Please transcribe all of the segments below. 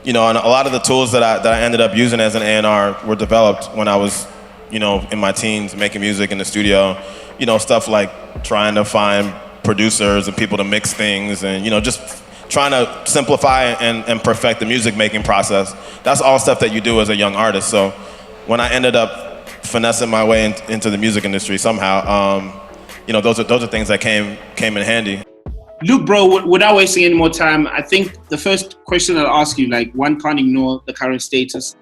and a lot of the tools that I ended up using as an A&R were developed when I was, in my teens making music in the studio. Stuff like trying to find producers and people to mix things and, just trying to simplify and perfect the music making process. That's all stuff that you do as a young artist. So when I ended up finessing my way into the music industry somehow, those are things that came in handy. Luke, bro, without wasting any more time, I think the first question I'll ask you, like, one can't ignore the current status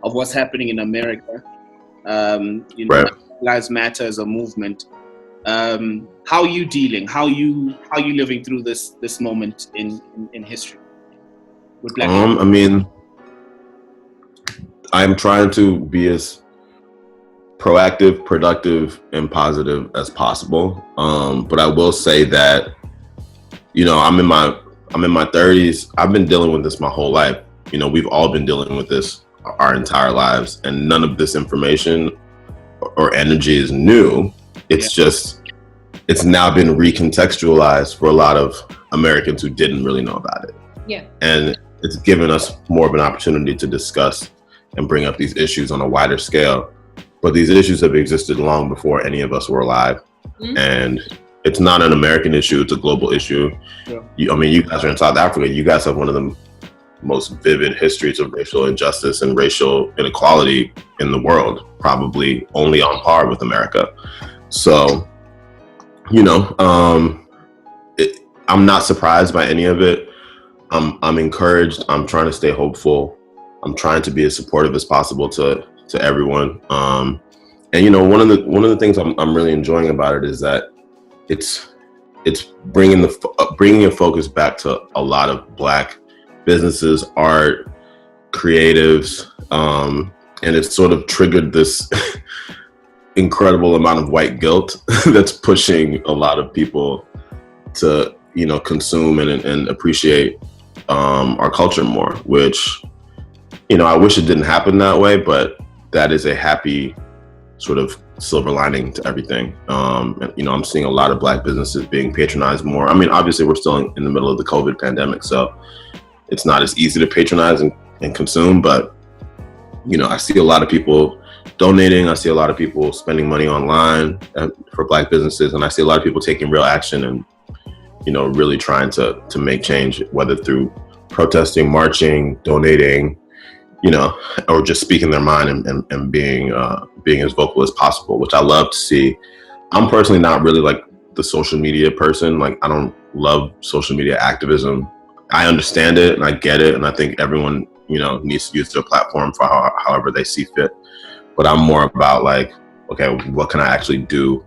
of what's happening in America. Right. Lives Matter as a movement. How are you dealing? How are you living through this moment in history with Black people? I mean, I'm trying to be as proactive, productive, and positive as possible. But I will say that, I'm in my 30s. I've been dealing with this my whole life. We've all been dealing with this our entire lives, and none of this information or energy is new. It's just, it's now been recontextualized for a lot of Americans who didn't really know about it. Yeah. And it's given us more of an opportunity to discuss and bring up these issues on a wider scale. But these issues have existed long before any of us were alive. Mm-hmm. And it's not an American issue, it's a global issue. Yeah. You guys are in South Africa. You guys have one of the most vivid histories of racial injustice and racial inequality in the world, probably only on par with America. So, I'm not surprised by any of it. I'm encouraged. I'm trying to stay hopeful. I'm trying to be as supportive as possible to everyone. And one of the things I'm really enjoying about it is that it's bringing a focus back to a lot of Black businesses, art, creatives, and it's sort of triggered this incredible amount of white guilt that's pushing a lot of people to consume and appreciate our culture more, which I wish it didn't happen that way, but that is a happy sort of silver lining to everything. I'm seeing a lot of Black businesses being patronized more. I mean, obviously we're still in the middle of the COVID pandemic, so it's not as easy to patronize and consume, but I see a lot of people donating. I see a lot of people spending money online for Black businesses, and I see a lot of people taking real action and really trying to make change, whether through protesting, marching, donating, or just speaking their mind and being as vocal as possible, which I love to see. I'm personally not really like the social media person. Like, I don't love social media activism. I understand it and I get it, and I think everyone needs to use their platform for however they see fit. But I'm more about like, okay, what can I actually do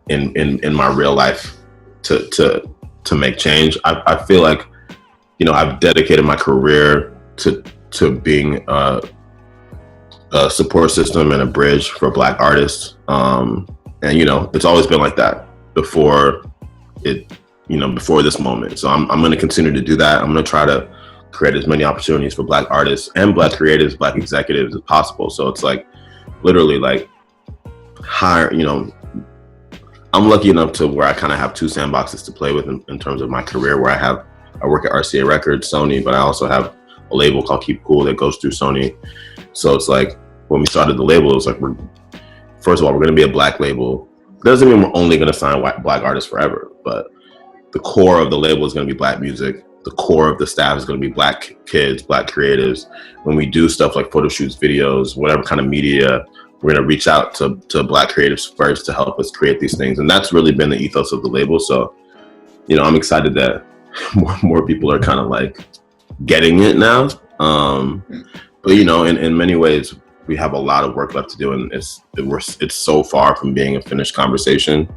in my real life to make change? I feel like I've dedicated my career to being a support system and a bridge for Black artists, and it's always been like that before this moment. So I'm going to continue to do that. I'm going to try to create as many opportunities for Black artists and Black creatives, Black executives as possible. So it's like literally like hire, I'm lucky enough to where I kind of have two sandboxes to play with in terms of my career, where I work at RCA Records, Sony, but I also have a label called Keep Cool that goes through Sony. So it's like, when we started the label, it was like, first of all, we're going to be a Black label. It doesn't mean we're only going to sign Black artists forever, but the core of the label is going to be Black music. The core of the staff is going to be Black kids, Black creatives. When we do stuff like photo shoots, videos, whatever kind of media, we're going to reach out to Black creatives first to help us create these things. And that's really been the ethos of the label. So, I'm excited that more people are kind of like getting it now. But, in many ways, we have a lot of work left to do, and it's so far from being a finished conversation.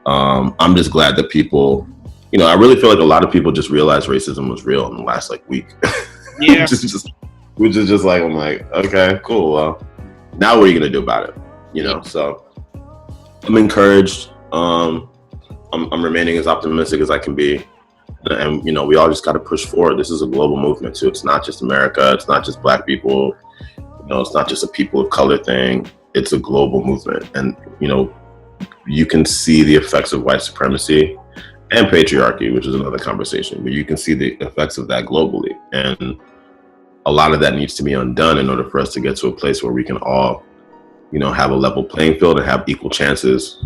I'm just glad that people, I really feel like a lot of people just realized racism was real in the last week. Yeah. which is just like, I'm like, okay, cool. Well, now what are you gonna do about it? So I'm encouraged. I'm remaining as optimistic as I can be. And, we all just got to push forward. This is a global movement too. It's not just America. It's not just Black people. It's not just a people of color thing. It's a global movement. And, you can see the effects of white supremacy and patriarchy, which is another conversation, but you can see the effects of that globally. And, a lot of that needs to be undone in order for us to get to a place where we can all, you know, have a level playing field and have equal chances.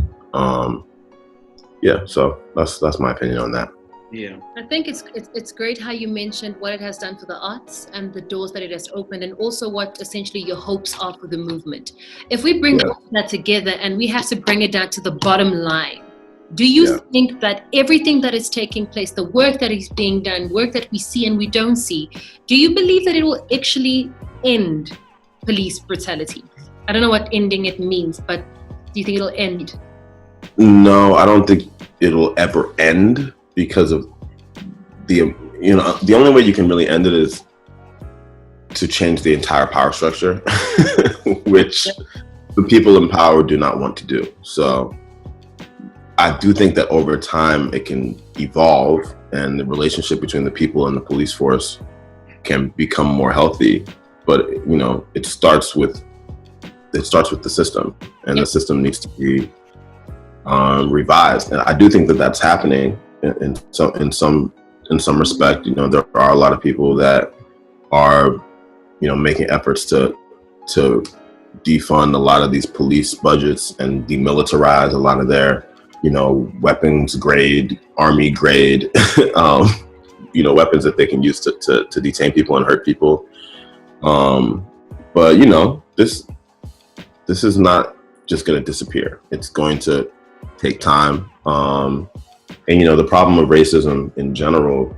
So that's my opinion on that. Yeah, I think it's great how you mentioned what it has done for the arts and the doors that it has opened, and also what essentially your hopes are for the movement. If we bring all that together and we have to bring it down to the bottom line, do you think that everything that is taking place, the work that is being done, work that we see and we don't see, do you believe that it will actually end police brutality? I don't know what ending it means, but do you think it'll end? No, I don't think it'll ever end, because of the only way you can really end it is to change the entire power structure, which the people in power do not want to do. So I do think that over time it can evolve, and the relationship between the people and the police force can become more healthy. But you know, it starts with the system, and the system needs to be revised. And I do think that that's happening in some respect. You know, there are a lot of people that are, you know, making efforts to defund a lot of these police budgets and demilitarize a lot of their, you know, weapons grade, army grade, you know, weapons that they can use to detain people and hurt people. But you know, this is not just going to disappear. It's going to take time. And you know, the problem of racism in general,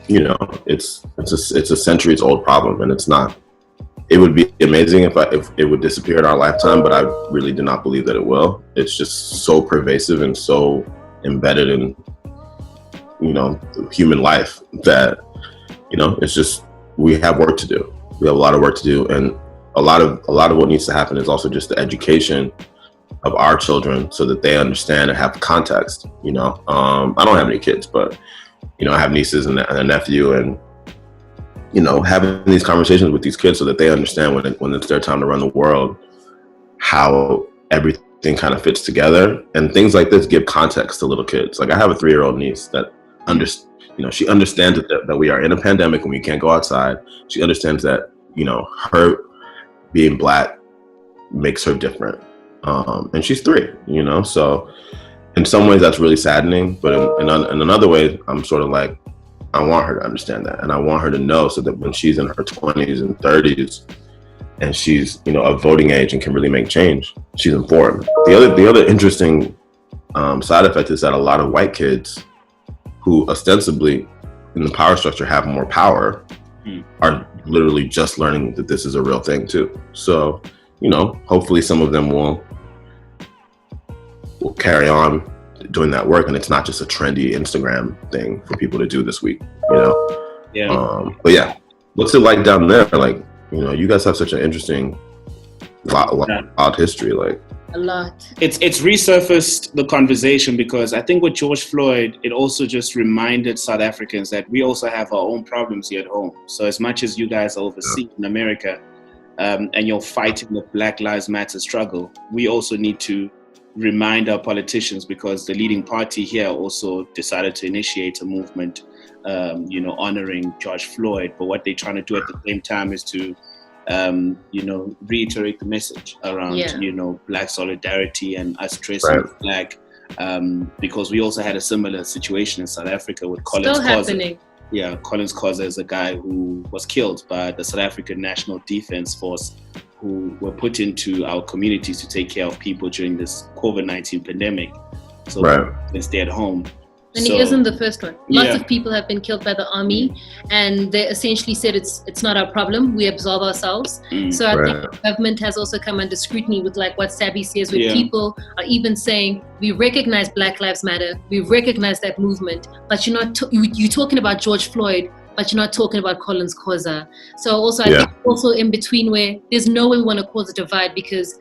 you know, it's a centuries old problem, and it's not. It would be amazing if it would disappear in our lifetime, but I really do not believe that it will. It's just so pervasive and so embedded in, you know, human life that, you know, it's just, we have work to do. We have a lot of work to do, and a lot of what needs to happen is also just the education of our children, so that they understand and have context. You know, I don't have any kids, but you know, I have nieces and a nephew, and you know, having these conversations with these kids so that they understand when it's their time to run the world, how everything kind of fits together, and things like this give context to little kids. Like I have a 3-year-old niece that she understands that we are in a pandemic and we can't go outside. She understands that, you know, her being Black makes her different. And she's 3, you know, so in some ways that's really saddening, but in another way, I'm sort of like, I want her to understand that, and I want her to know, so that when she's in her 20s and 30s and she's, you know, of voting age and can really make change, she's informed. The other interesting side effect is that a lot of white kids who ostensibly in the power structure have more power are literally just learning that this is a real thing too. So, you know, hopefully some of them will carry on doing that work, and it's not just a trendy Instagram thing for people to do this week, you know? Yeah. But yeah, what's it like down there? Like, you know, you guys have such an interesting, wild history. Like A lot. It's resurfaced the conversation, because I think with George Floyd, it also just reminded South Africans that we also have our own problems here at home. So as much as you guys are overseas in America, and you're fighting the Black Lives Matter struggle, we also need to remind our politicians, because the leading party here also decided to initiate a movement, you know, honoring George Floyd. But what they're trying to do at the same time is to, you know, reiterate the message around, you know, Black solidarity and us dressing Black, because we also had a similar situation in South Africa with Collins Khoza. Yeah, Collins Khoza is a guy who was killed by the South African National Defence Force, who were put into our communities to take care of people during this COVID-19 pandemic. So they stay at home. And he isn't the first one. Lots of people have been killed by the army, and they essentially said it's not our problem, we absolve ourselves. So I think the government has also come under scrutiny with, like what Sabby says, where people are even saying, we recognize Black Lives Matter, we recognize that movement, but you're not you're talking about George Floyd, but you're not talking about Collins Khoza. So also I think also in between, where there's no way we want to cause a divide, because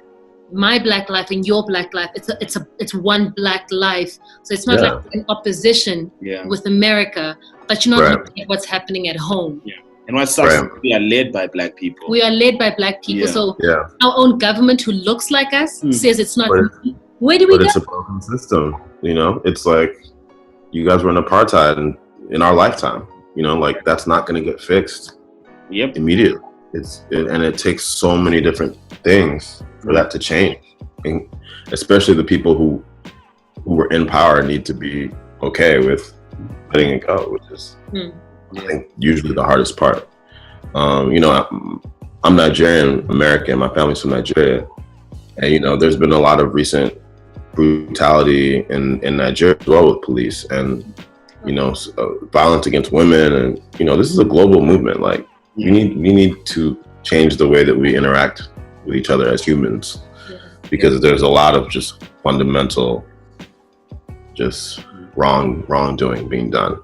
my Black life and your Black life, it's one Black life. So it's not like an opposition with America, but you're not looking at what's happening at home. And what sucks, we are led by Black people. We are led by Black people. So our own government, who looks like us, says it's not. Where do we go? But it's a broken system, you know? It's like, you guys were in apartheid in our lifetime, you know? Like, that's not going to get fixed immediately. And it takes so many different things for that to change, and especially the people who were in power need to be okay with letting it go, which is I think usually the hardest part. You know, I'm Nigerian American. My family's from Nigeria, and you know, there's been a lot of recent brutality in Nigeria as well with police, and you know, violence against women, and you know, this is a global movement. Like we need to change the way that we interact with each other as humans, because there's a lot of just fundamental, just wrongdoing being done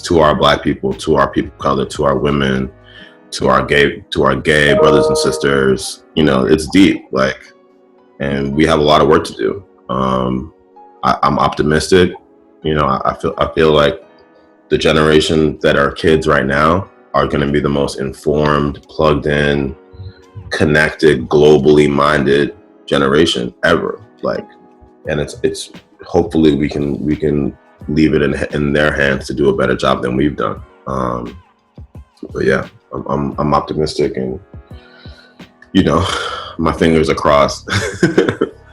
to our Black people, to our people of color, to our women, to our gay brothers and sisters. You know, it's deep, like, and we have a lot of work to do. I'm optimistic. You know, I feel like the generation that are kids right now are going to be the most informed, plugged in, connected, globally minded generation ever. Like, and it's hopefully we can leave it in their hands to do a better job than we've done. But yeah, I'm optimistic, and you know, my fingers are crossed.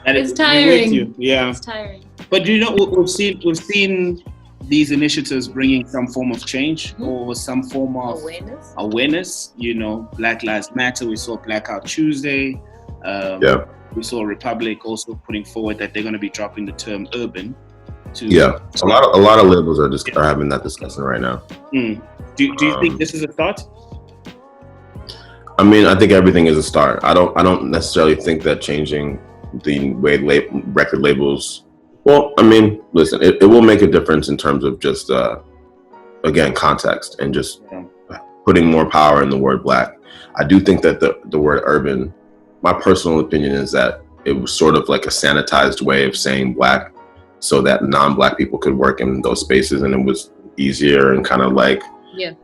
And it's tiring. Yeah, it's tiring. But you know, we've seen these initiatives bringing some form of change or some form of awareness. You know, Black Lives Matter. We saw Blackout Tuesday. We saw Republic also putting forward that they're going to be dropping the term urban. A lot of labels are having that discussion right now. Do you think this is a start? I mean, I think everything is a start. I don't necessarily think that changing the way record labels. Well, I mean, listen, it will make a difference in terms of just again, context and just putting more power in the word Black. I do think that the word urban, my personal opinion is that it was sort of like a sanitized way of saying Black, so that non-Black people could work in those spaces, and it was easier and kind of like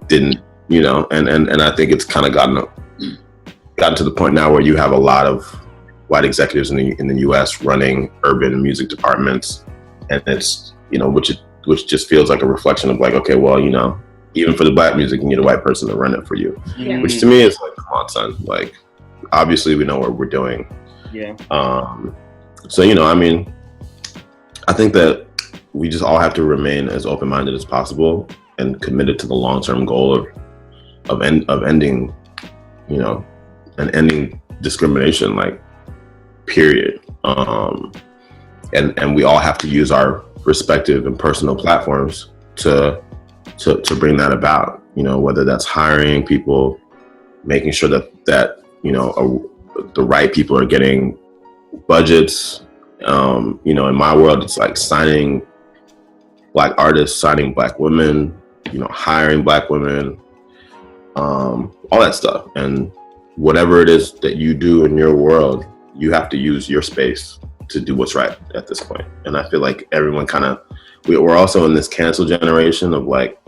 didn't, you know, and I think it's kind of gotten to the point now where you have a lot of white executives in the U.S. running urban music departments, and it's, you know, which just feels like a reflection of like, okay, well, you know, even for the Black music, you need a white person to run it for you, which to me is like, come on, son, like, obviously we know what we're doing. So, you know, I mean, I think that we just all have to remain as open-minded as possible and committed to the long-term goal of ending, you know, and ending discrimination, like, period. And we all have to use our respective and personal platforms to bring that about. You know, whether that's hiring people, making sure that you know, the right people are getting budgets. You know, in my world, it's like signing Black artists, signing Black women, you know, hiring Black women, all that stuff. And whatever it is that you do in your world, you have to use your space to do what's right at this point. And I feel like everyone kind of, we're also in this cancel generation of like,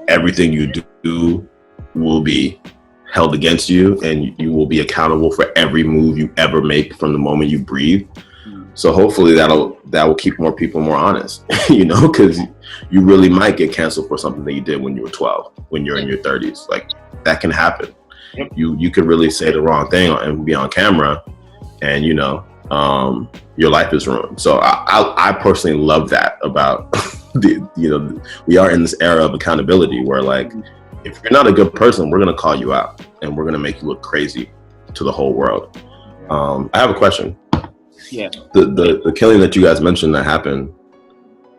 everything you do will be held against you, and you will be accountable for every move you ever make from the moment you breathe. So hopefully that will keep more people more honest, you know, because you really might get canceled for something that you did when you were 12, when you're in your 30s. Like, that can happen. You could really say the wrong thing and be on camera, and you know, your life is ruined. So I personally love that about you know, we are in this era of accountability where, like, if you're not a good person, we're gonna call you out and we're gonna make you look crazy to the whole world. I have a question. Yeah. The killing that you guys mentioned that happened,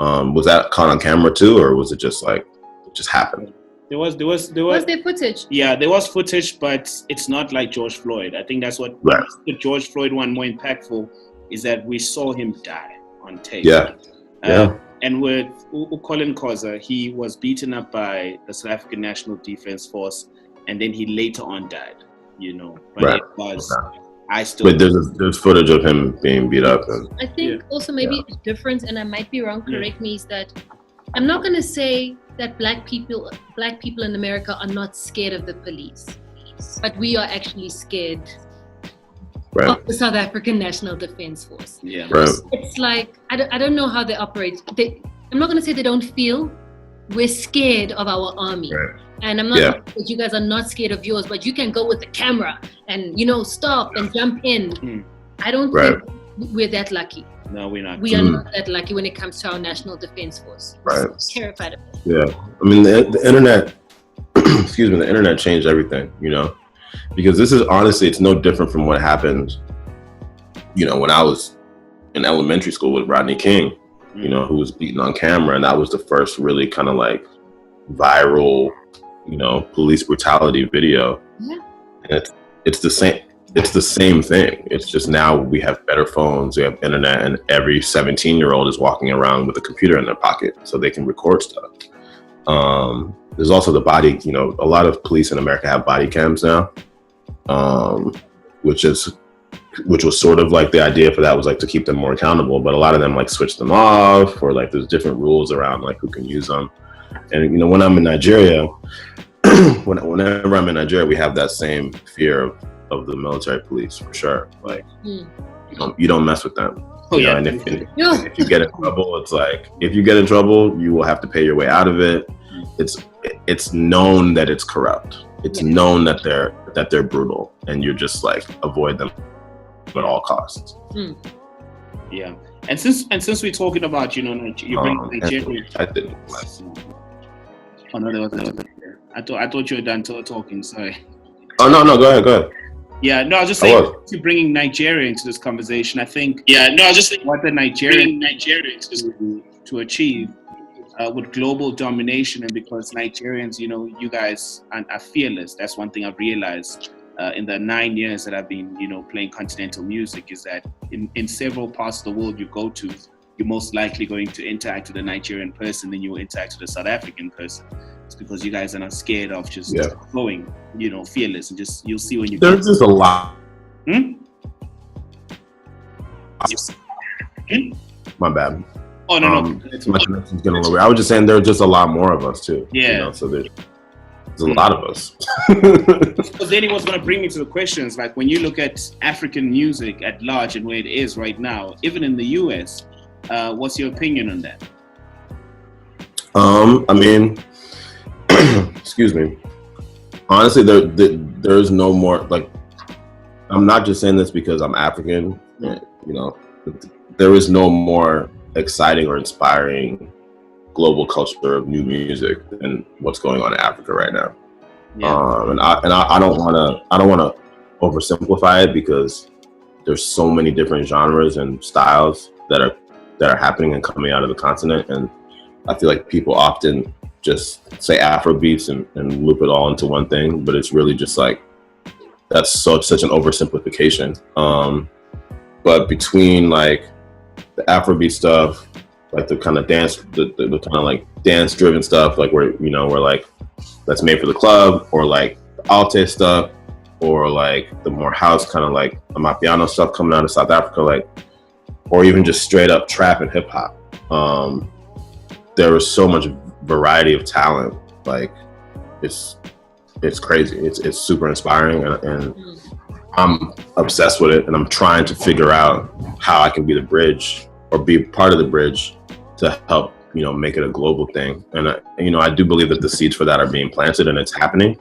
was that caught on camera too, or was it just like, it just happened? There was there footage? Yeah, there was footage, but it's not like George Floyd. I think that's what makes the George Floyd one more impactful, is that we saw him die on tape. And with Colin Koza, he was beaten up by the South African National Defense Force, and then he later on died, you know. But it was, I still... But there's footage of him being beat up. And, I think also maybe a difference, and I might be wrong, correct me, is that I'm not going to say that black people in America are not scared of the police, but we are actually scared of the South African National Defense Force. It's like, I don't know how they operate. I'm not going to say they don't feel, we're scared of our army. Right. And I'm not saying that you guys are not scared of yours, but you can go with the camera and, stop and jump in. I don't think we're that lucky. No, we're not. We are not that lucky when it comes to our National Defense Force. Right. I'm terrified of it. Yeah. I mean, the internet, excuse me, the internet changed everything, because this is honestly, it's no different from what happened, when I was in elementary school with Rodney King, who was beaten on camera. And that was the first really kind of like viral, police brutality video. Yeah. And it's the same. It's the same thing. It's just now we have better phones, we have internet, and every 17-year-old is walking around with a computer in their pocket so they can record stuff. There's also the body, a lot of police in America have body cams now, which was sort of like the idea for that was like to keep them more accountable, but a lot of them like switch them off, or like there's different rules around like who can use them. And when I'm in Nigeria, whenever I'm in Nigeria, we have that same fear of the military police, for sure. Like you don't mess with them. And if you get in trouble, it's like, if you get in trouble, you will have to pay your way out of it. It's known that it's corrupt. It's known that they're brutal, and you're just like avoid them at all costs. Yeah. And since we're talking about, you bring Nigeria. Oh no, there was I thought you were done talking. Sorry. Oh no, go ahead. Yeah, no, I was just saying, bringing Nigeria into this conversation, I think. Yeah, no, I was just saying, what the Nigeria to achieve with global domination, and because Nigerians, you guys are fearless. That's one thing I've realized in the 9 years that I've been, playing continental music, is that in several parts of the world you go to, you're most likely going to interact with a Nigerian person than you will interact with a South African person. It's because you guys are not scared of just going, fearless, and just you'll see when you. There's just a lot. My bad. Oh no, my connection's getting a little weird. I was just saying there's just a lot more of us too. Yeah. So there's a lot of us. Because then it was going to bring me to the questions, like when you look at African music at large and where it is right now, even in the US, what's your opinion on that? I mean, excuse me. Honestly, there's no more, like, I'm not just saying this because I'm African, there is no more exciting or inspiring global culture of new music than what's going on in Africa right now. Yeah. And I don't want to oversimplify it, because there's so many different genres and styles that are happening and coming out of the continent, and I feel like people often just say Afro beats and loop it all into one thing, but it's really just like, that's such an oversimplification. But between like the Afrobeat stuff, like the kind of dance, the kind of like dance driven stuff, like where like that's made for the club, or like the Alte stuff, or like the more house kind of like Amapiano stuff coming out of South Africa, like, or even just straight up trap and hip hop. There was so much variety of talent. Like it's crazy. It's super inspiring, and I'm obsessed with it, and I'm trying to figure out how I can be the bridge, or be part of the bridge, to help make it a global thing. And I do believe that the seeds for that are being planted, and it's happening.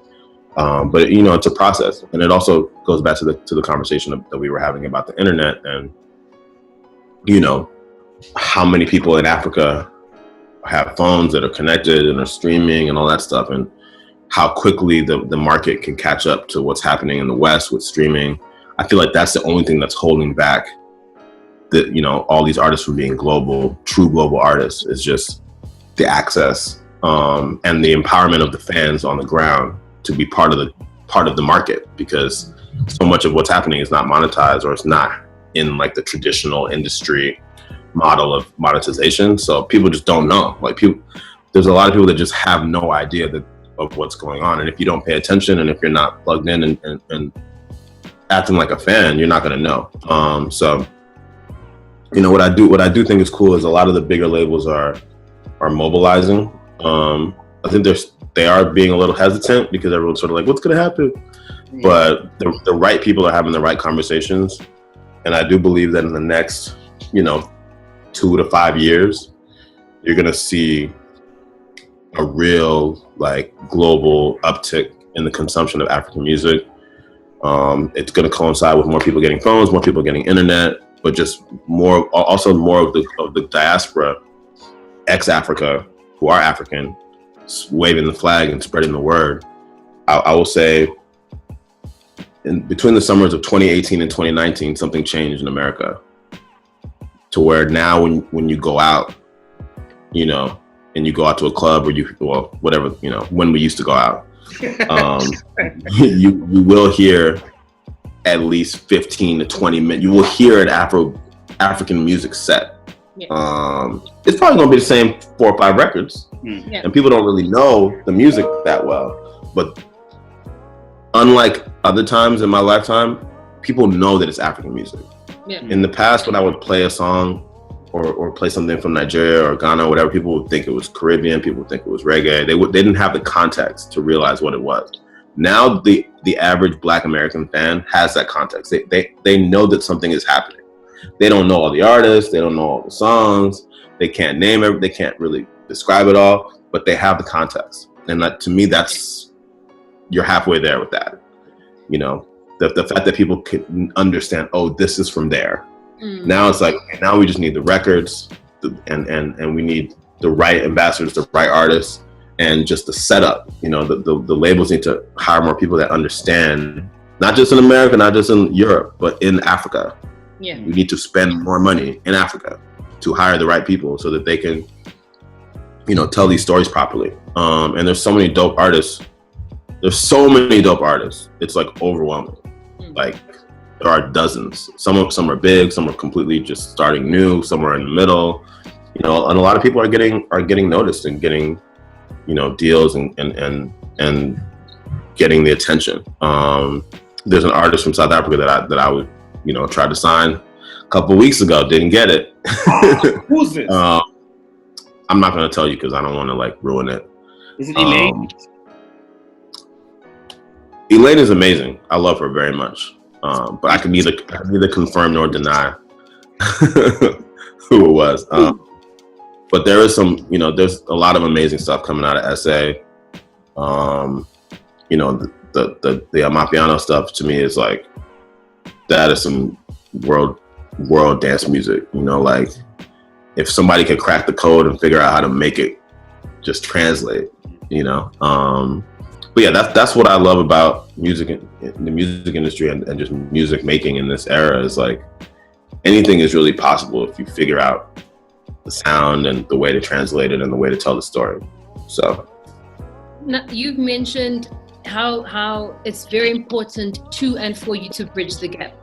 But it's a process, and it also goes back to the conversation that we were having about the internet, and how many people in Africa have phones that are connected and are streaming and all that stuff, and how quickly the market can catch up to what's happening in the West with streaming. I feel like that's the only thing that's holding back all these artists from being true global artists, is just the access and the empowerment of the fans on the ground to be part of the market, because so much of what's happening is not monetized, or it's not in like the traditional industry model of monetization. So people just don't know. Like there's a lot of people that just have no idea of what's going on. And if you don't pay attention, and if you're not plugged in and acting like a fan, you're not going to know. So what I do think is cool is a lot of the bigger labels are mobilizing. I think they are being a little hesitant, because everyone's sort of like, what's going to happen? Yeah. But the right people are having the right conversations. And I do believe that in the next, 2 to 5 years, you're going to see a real like global uptick in the consumption of African music. It's going to coincide with more people getting phones, more people getting internet, but just more of the diaspora, ex-Africa, who are African, waving the flag and spreading the word. I will say, between the summers of 2018 and 2019, something changed in America, to where now when you go out, you know, and you go out to a club, or whatever, you know, when we used to go out, you will hear at least 15 to 20 minutes. You will hear an African music set. Yeah. It's probably gonna be the same 4 or 5 records, yeah. And people don't really know the music that well. But unlike other times in my lifetime, people know that it's African music. Yeah. In the past, when I would play a song or play something from Nigeria or Ghana or whatever, people would think it was Caribbean, people would think it was reggae. They didn't have the context to realize what it was. Now the average Black American fan has that context. They know that something is happening. They don't know all the artists, they don't know all the songs, they can't name it, they can't really describe it all, but they have the context. And that, to me, you're halfway there with that. You know, the fact that people can understand, oh, this is from there. Now it's like, now we just need the records, and we need the right ambassadors, the right artists, and just the setup. You know, the labels need to hire more people that understand, not just in America, not just in Europe, but in Africa. Yeah. We need to spend more money in Africa to hire the right people so that they can, you know, tell these stories properly. And there's so many dope artists. There's so many dope artists. It's like overwhelming. Like, there are dozens. Some are big, some are completely just starting new, some are in the middle. You know, and a lot of people are getting noticed and getting, you know, deals and getting the attention. There's an artist from South Africa that I would, you know, try to sign a couple weeks ago, didn't get it. Who's this? I'm not going to tell you because I don't want to like ruin it. Is it Elaine? Elaine is amazing. I love her very much. But I can neither confirm nor deny who it was. But there is some, you know, there's a lot of amazing stuff coming out of SA. You know, the Amapiano stuff to me is like, that is some world dance music. You know, like, if somebody could crack the code and figure out how to make it just translate, you know. But yeah, that's what I love about music, the music industry, and just music making in this era, is like, anything is really possible if you figure out the sound and the way to translate it and the way to tell the story. So now, you've mentioned how it's very important to and for you to bridge the gap.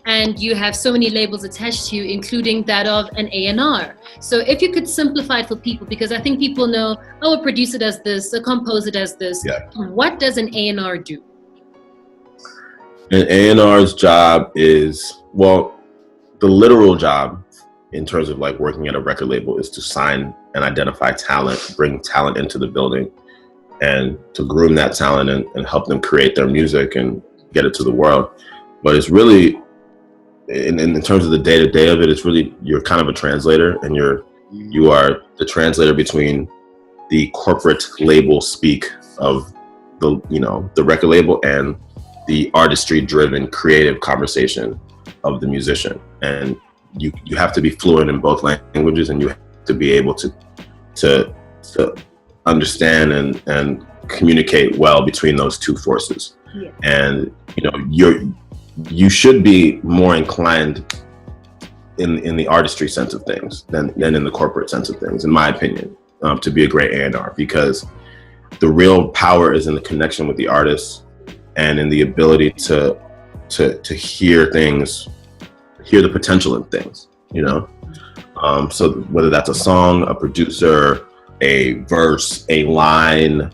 And you have so many labels attached to you, including that of an A&R. So if you could simplify it for people, because I think people know, oh, a producer does this, a composer does this. Yeah. What does an A&R do? An A&R's job is, well, the literal job in terms of like working at a record label is to sign and identify talent, bring talent into the building, and to groom that talent and help them create their music and get it to the world. But it's really, in terms of the day-to-day of it, it's really, you're kind of a translator, and you are the translator between the corporate label speak of the, you know, the record label and the artistry-driven creative conversation of the musician. And you have to be fluent in both languages, and you have to be able to understand and communicate well between those two forces. Yeah. And, you know, you should be more inclined in the artistry sense of things than in the corporate sense of things, in my opinion, to be a great A&R, because the real power is in the connection with the artist and in the ability to hear things, hear the potential in things, you know? So whether that's a song, a producer, a verse, a line,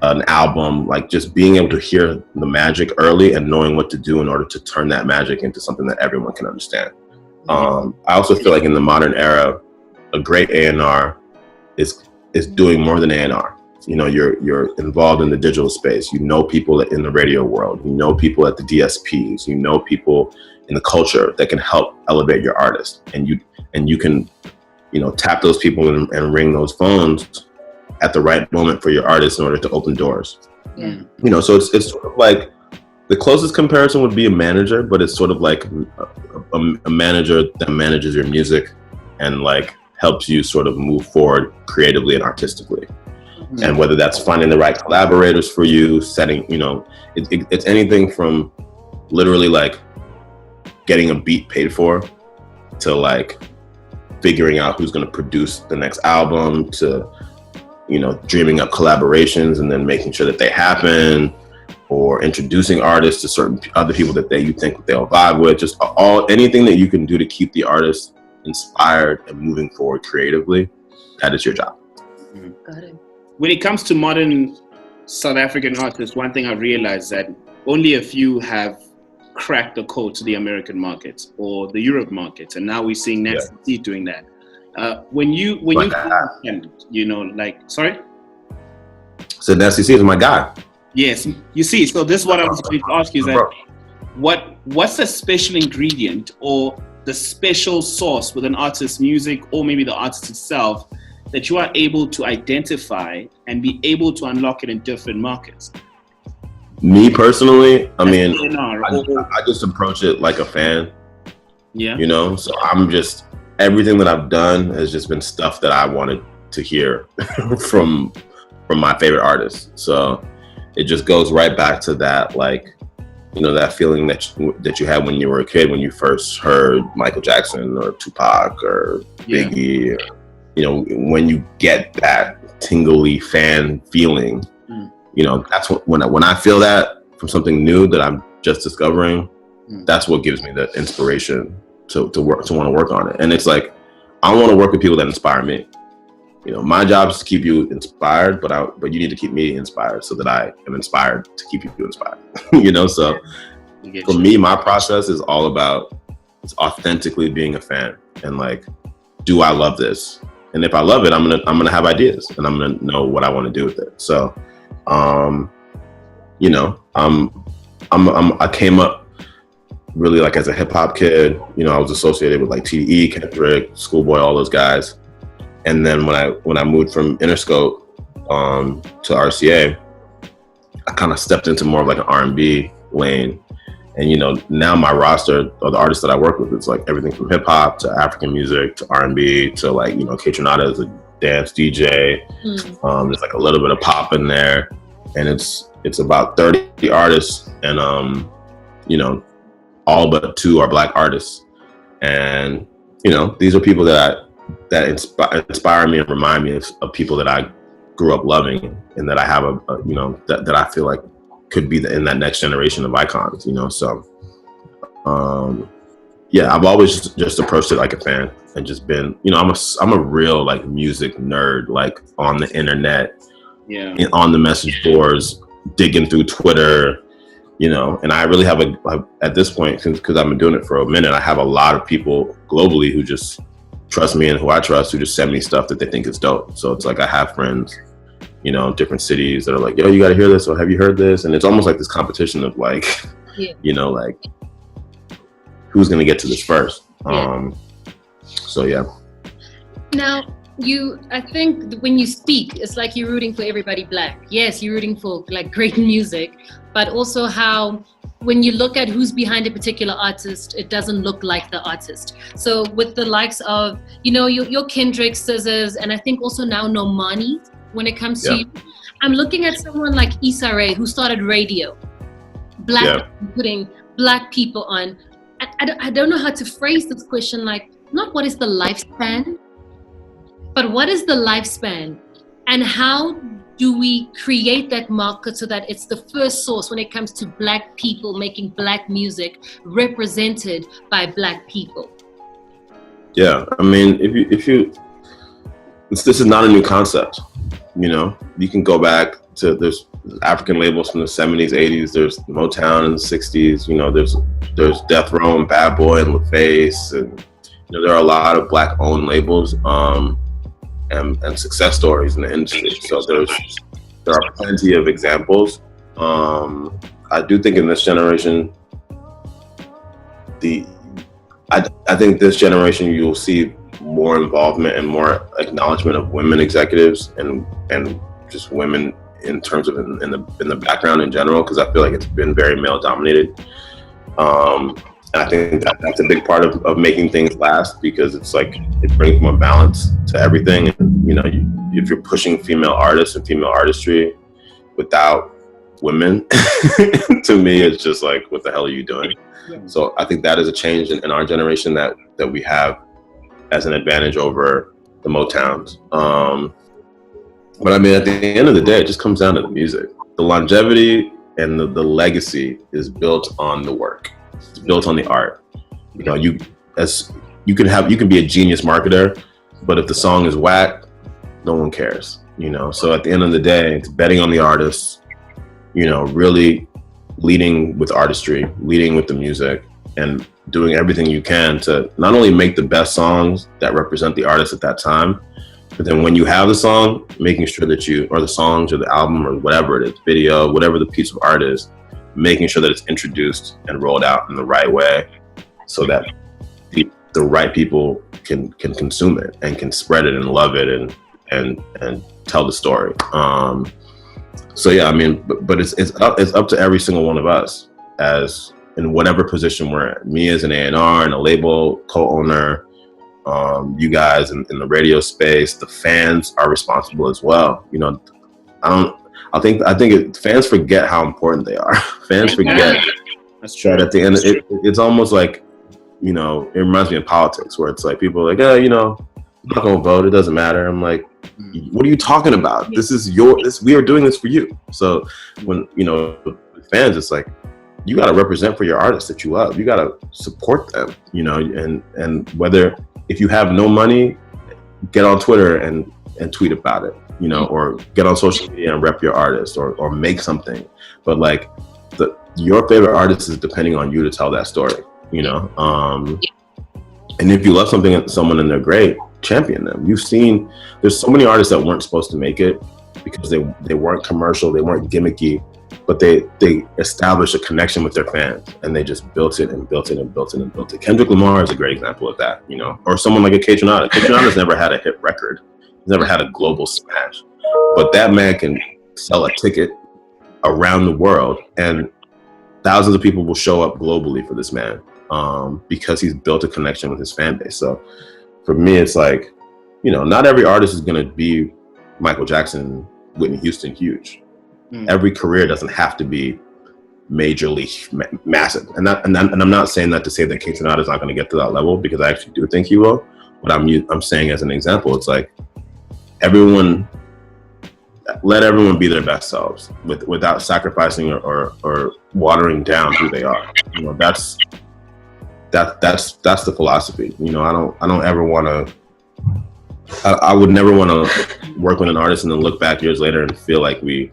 an album, like just being able to hear the magic early and knowing what to do in order to turn that magic into something that everyone can understand. I also feel like in the modern era, a great A&R is doing more than A&R. You know, you're involved in the digital space. You know people in the radio world. You know people at the DSPs. You know people in the culture that can help elevate your artist. And you can, you know, tap those people and ring those phones at the right moment for your artist in order to open doors. Yeah. You know, so it's sort of like the closest comparison would be a manager, but it's sort of like a manager that manages your music and like helps you sort of move forward creatively and artistically. And whether that's finding the right collaborators for you, setting, you know, it's anything from literally like getting a beat paid for to like figuring out who's going to produce the next album to, you know, dreaming up collaborations and then making sure that they happen, or introducing artists to certain other people that you think they'll vibe with. Just anything that you can do to keep the artist inspired and moving forward creatively, that is your job. Got it. When it comes to modern South African artists, one thing I realized that only a few have cracked the code to the American market or the Europe market, and now we're seeing Nasty C doing that. When you you know, like, sorry? So Nasty C is my guy. Yes, you see. So this is what I was going to ask you: is that what's the special ingredient or the special sauce with an artist's music, or maybe the artist itself, that you are able to identify and be able to unlock it in different markets? Me personally, I mean, I just approach it like a fan. Yeah. You know, so everything that I've done has just been stuff that I wanted to hear from my favorite artists. So it just goes right back to that, like, you know, that feeling that you had when you were a kid, when you first heard Michael Jackson or Tupac or Biggie, or, you know, when you get that tingly fan feeling, you know, that's when I feel that from something new that I'm just discovering, that's what gives me the inspiration to want to work on it. And it's like, I want to work with people that inspire me. You know, my job is to keep you inspired, but you need to keep me inspired so that I am inspired to keep you inspired. You know, so for me, my process is all about authentically being a fan and like, do I love this? And if I love it, I'm gonna have ideas and I'm gonna know what I want to do with it. So, you know, I came up really like as a hip hop kid. You know, I was associated with like TDE, Kendrick, Schoolboy, all those guys. And then when I moved from Interscope to RCA, I kind of stepped into more of like an R&B lane. And, you know, now my roster of the artists that I work with, it's like everything from hip hop to African music to R&B to like, you know, K-Tronada is a dance DJ. There's like a little bit of pop in there. And it's about 30 artists, and, you know, all but 2 are Black artists. And, you know, these are people that inspire me and remind me of people that I grew up loving, and that I have you know, that I feel like could be in that next generation of icons, you know. So yeah, I've always just approached it like a fan and just been, you know, I'm a real like music nerd, like on the internet, and on the message boards, digging through Twitter, you know. And I really have at this point, because I've been doing it for a minute, I have a lot of people globally who just trust me and who I trust, who just send me stuff that they think is dope. So it's like I have friends, you know, in different cities that are like, yo, you got to hear this, or have you heard this? And it's almost like this competition of like, you know, like who's going to get to this first. So yeah. Now, I think when you speak, it's like you're rooting for everybody Black. Yes, you're rooting for like great music, but also how when you look at who's behind a particular artist, it doesn't look like the artist. So with the likes of, you know, your Kendrick, Scissors, and I think also now Normani, when it comes to you, I'm looking at someone like Issa Rae, who started radio, putting Black people on. I don't know how to phrase this question, like, not what is the lifespan, but what is the lifespan, and how do we create that market so that it's the first source when it comes to Black people making Black music represented by Black people? Yeah, I mean, if you this is not a new concept. You know, you can go back to, there's African labels from the 70s, 80s. There's Motown in the 60s. You know, there's Death Row and Bad Boy and LaFace, and you know, there are a lot of Black-owned labels and success stories in the industry. So there are plenty of examples. I do think in this generation, I think this generation you'll see more involvement and more acknowledgement of women executives and just women in terms of in the background in general, because I feel like it's been very male dominated. And I think that's a big part of making things last, because it's like it brings more balance to everything. And, you know, if you're pushing female artists and female artistry without women, to me, it's just like, what the hell are you doing? Yeah. So I think that is a change in our generation that we have as an advantage over the Motowns. But I mean, at the end of the day, it just comes down to the music. The longevity and the legacy is built on the work. It's built on the art. You know, you can be a genius marketer, but if the song is whack, no one cares. You know, so at the end of the day, it's betting on the artists. You know, really leading with artistry, leading with the music, and doing everything you can to not only make the best songs that represent the artist at that time, but then when you have the song, making sure that or the songs or the album or whatever it is, video, whatever the piece of art is, making sure that it's introduced and rolled out in the right way so that the right people can consume it and can spread it and love it and tell the story. So yeah, I mean, but it's up to every single one of us, as in whatever position we're in. Me as an A&R and a label co-owner, you guys in the radio space, the fans are responsible as well. You know, I think fans forget how important they are. Fans forget. That's true. That at the end, it's almost like, you know, it reminds me of politics, where it's like people are like, oh, you know, I'm not gonna vote. It doesn't matter. I'm like, what are you talking about? This is we are doing this for you. So when, you know, fans, it's like, you got to represent for your artists that you love. You got to support them, you know, and whether, if you have no money, get on Twitter and tweet about it, you know, or get on social media and rep your artist or make something. But like your favorite artist is depending on you to tell that story, you know? And if you love someone and they're great, champion them. You've seen, there's so many artists that weren't supposed to make it because they weren't commercial, they weren't gimmicky, but they established a connection with their fans, and they just built it and built it and built it and built it. Kendrick Lamar is a great example of that, you know, or someone like a Kaytranada. Kaytranada's never had a hit record. He's never had a global smash, but that man can sell a ticket around the world, and thousands of people will show up globally for this man because he's built a connection with his fan base. So for me, it's like, you know, not every artist is going to be Michael Jackson, Whitney Houston huge. Every career doesn't have to be majorly massive. And I'm not saying that to say that Kaytranada is not going to get to that level, because I actually do think he will. But I'm saying as an example, it's like let everyone be their best selves without sacrificing or watering down who they are. You know, that's the philosophy. You know, I don't ever want to. I would never want to work with an artist and then look back years later and feel like we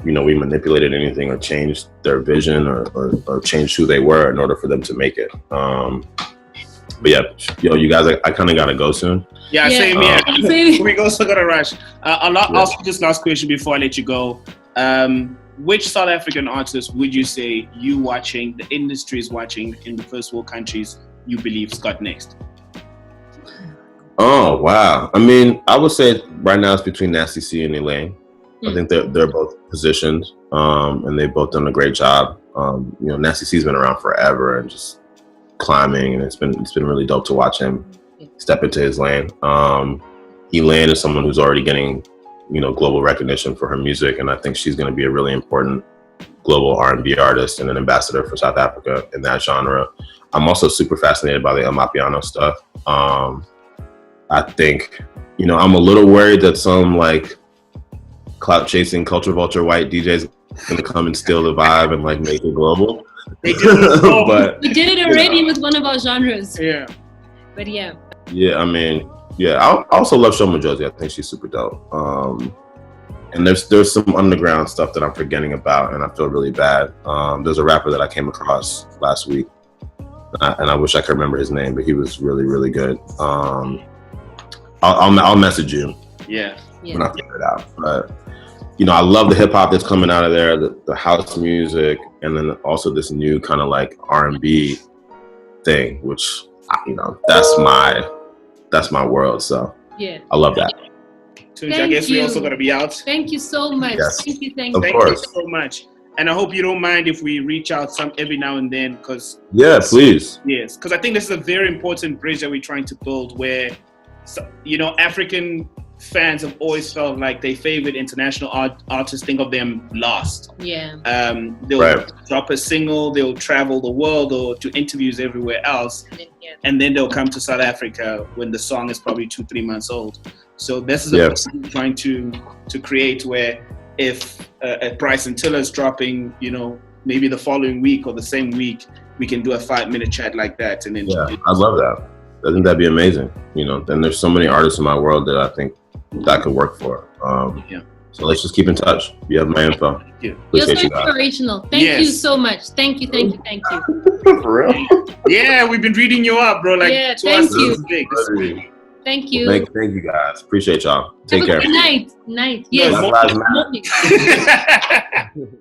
manipulated anything or changed their vision or changed who they were in order for them to make it. But yeah, you guys, I kind of gotta go soon. Yeah, same here. We also gotta rush. I'll ask you this last question before I let you go. Which South African artists would you say the industry is watching in the first world countries you believe's got next? Oh, wow. I mean, I would say right now it's between Nasty C and Elaine. I think they're both positioned, and they've both done a great job. You know, Nasty C's been around forever and just climbing, and it's been really dope to watch him step into his lane. Elaine is someone who's already getting, you know, global recognition for her music, and I think she's going to be a really important global R&B artist and an ambassador for South Africa in that genre. I'm also super fascinated by the El Mapiano stuff. I think, you know, I'm a little worried that some like clout chasing culture vulture white DJs gonna come and steal the vibe and like make it global. They did it, but we did it already with one of our genres. Yeah. But yeah. Yeah, I mean, yeah, I also love Shoma Josie. I think she's super dope. And there's some underground stuff that I'm forgetting about, and I feel really bad. There's a rapper that I came across last week, and I wish I could remember his name, but he was really, really good. I'll message you. Yeah. When I figure it out. But you know, I love the hip hop that's coming out of there, the house music, and then also this new kind of like R&B thing, which, you know, that's my that's my world. So yeah, I love that. Tunji, I guess we also got to be out. Thank you so much. Yes. Thank you. Of Thank course. you so much. And I hope you don't mind if we reach out every now and then, because Yeah, please. yes, because I think this is a very important bridge that we're trying to build, where African fans have always felt like their favorite international artists think of them lost. Yeah. They'll drop a single, they'll travel the world or to interviews everywhere else, and then they'll come to South Africa when the song is probably 2-3 months old. So this is a person trying to create, where if Bryson Tiller's dropping, maybe the following week or the same week, we can do a 5-minute chat like that. And then I love that. I think that'd be amazing. And there's so many artists in my world that I think that could work for. So let's just keep in touch. You have my info. Thank you. You're so inspirational. Thank you so much. Thank you. For real? Yeah, we've been reading you up, bro. Like, yeah, thank you. Thank you. Thank you guys. Appreciate y'all. Take care. Good night. Yes. Black Lives Matter.